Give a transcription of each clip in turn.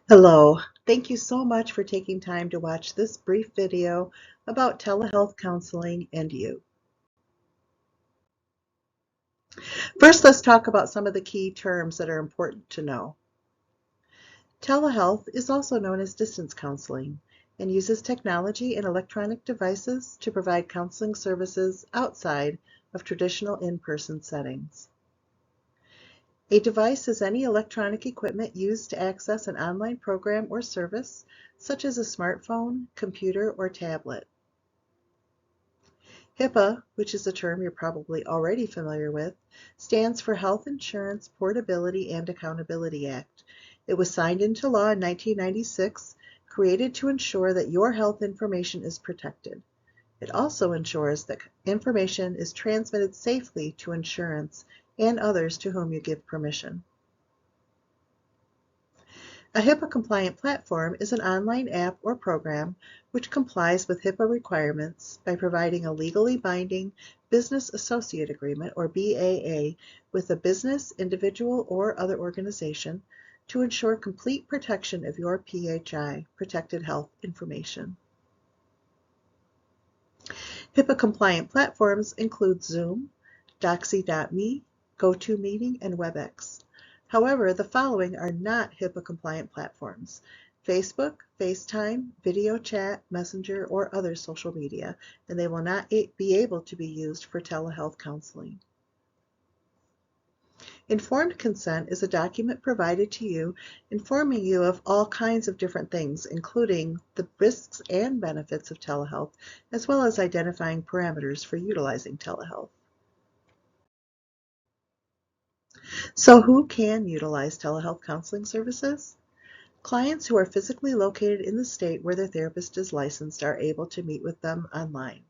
Hello, thank you so much for taking time to watch this brief video about telehealth counseling and you. First, let's talk about some of the key terms that are important to know. Telehealth is also known as distance counseling and uses technology and electronic devices to provide counseling services outside of traditional in-person settings. A device is any electronic equipment used to access an online program or service, such as a smartphone, computer, or tablet. HIPAA, which is a term you're probably already familiar with, stands for Health Insurance Portability and Accountability Act. It was signed into law in 1996, created to ensure that your health information is protected. It also ensures that information is transmitted safely to insurance and others to whom you give permission. A HIPAA-compliant platform is an online app or program which complies with HIPAA requirements by providing a legally binding Business Associate Agreement, or BAA, with a business, individual, or other organization to ensure complete protection of your PHI, protected health information. HIPAA-compliant platforms include Zoom, Doxy.me, GoToMeeting, and WebEx. However, the following are not HIPAA-compliant platforms: Facebook, FaceTime, video chat, Messenger, or other social media, and they will not be able to be used for telehealth counseling. Informed consent is a document provided to you informing you of all kinds of different things, including the risks and benefits of telehealth, as well as identifying parameters for utilizing telehealth. So who can utilize telehealth counseling services? Clients who are physically located in the state where their therapist is licensed are able to meet with them online.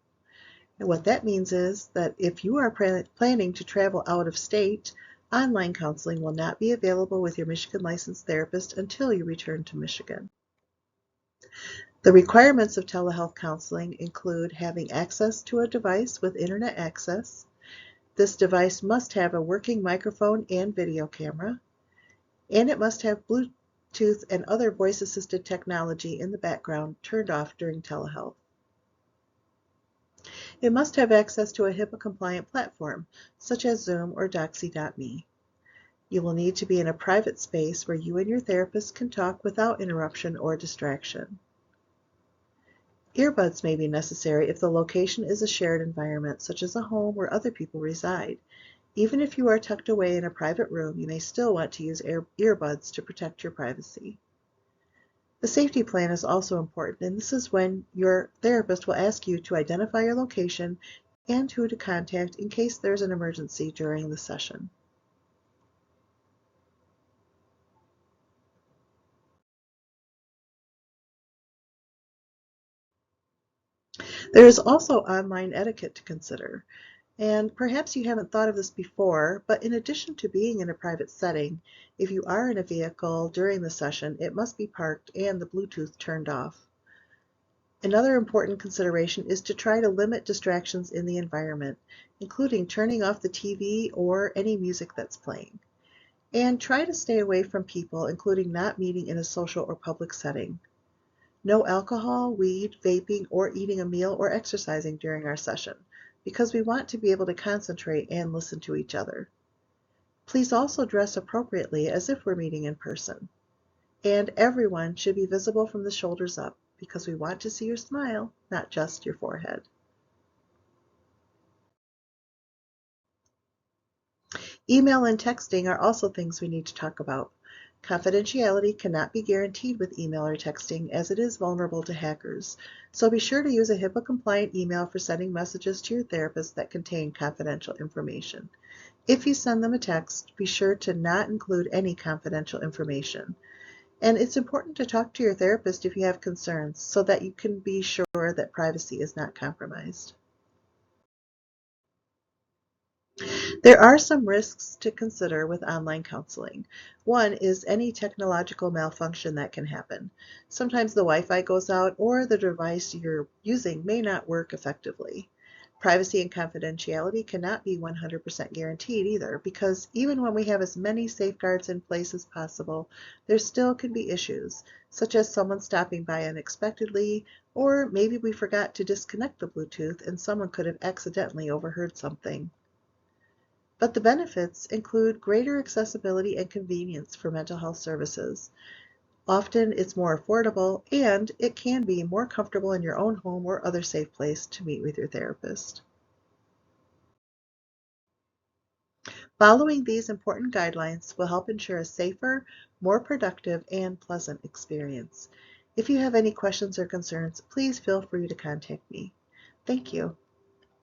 And what that means is that if you are planning to travel out of state, online counseling will not be available with your Michigan licensed therapist until you return to Michigan. The requirements of telehealth counseling include having access to a device with internet access. This device must have a working microphone and video camera, and it must have Bluetooth and other voice-assisted technology in the background turned off during telehealth. It must have access to a HIPAA-compliant platform, such as Zoom or Doxy.me. You will need to be in a private space where you and your therapist can talk without interruption or distraction. Earbuds may be necessary if the location is a shared environment, such as a home where other people reside. Even if you are tucked away in a private room, you may still want to use earbuds to protect your privacy. The safety plan is also important, and this is when your therapist will ask you to identify your location and who to contact in case there's an emergency during the session. There is also online etiquette to consider. And perhaps you haven't thought of this before, but in addition to being in a private setting, if you are in a vehicle during the session, it must be parked and the Bluetooth turned off. Another important consideration is to try to limit distractions in the environment, including turning off the TV or any music that's playing. And try to stay away from people, including not meeting in a social or public setting. No alcohol, weed, vaping, or eating a meal or exercising during our session, because we want to be able to concentrate and listen to each other. Please also dress appropriately as if we're meeting in person. And everyone should be visible from the shoulders up, because we want to see your smile, not just your forehead. Email and texting are also things we need to talk about. Confidentiality cannot be guaranteed with email or texting, as it is vulnerable to hackers. So be sure to use a HIPAA-compliant email for sending messages to your therapist that contain confidential information. If you send them a text, be sure to not include any confidential information. And it's important to talk to your therapist if you have concerns, so that you can be sure that privacy is not compromised. There are some risks to consider with online counseling. One is any technological malfunction that can happen. Sometimes the Wi-Fi goes out or the device you're using may not work effectively. Privacy and confidentiality cannot be 100% guaranteed either, because even when we have as many safeguards in place as possible, there still can be issues, such as someone stopping by unexpectedly, or maybe we forgot to disconnect the Bluetooth and someone could have accidentally overheard something. But the benefits include greater accessibility and convenience for mental health services. Often it's more affordable, and it can be more comfortable in your own home or other safe place to meet with your therapist. Following these important guidelines will help ensure a safer, more productive, and pleasant experience. If you have any questions or concerns, please feel free to contact me. Thank you.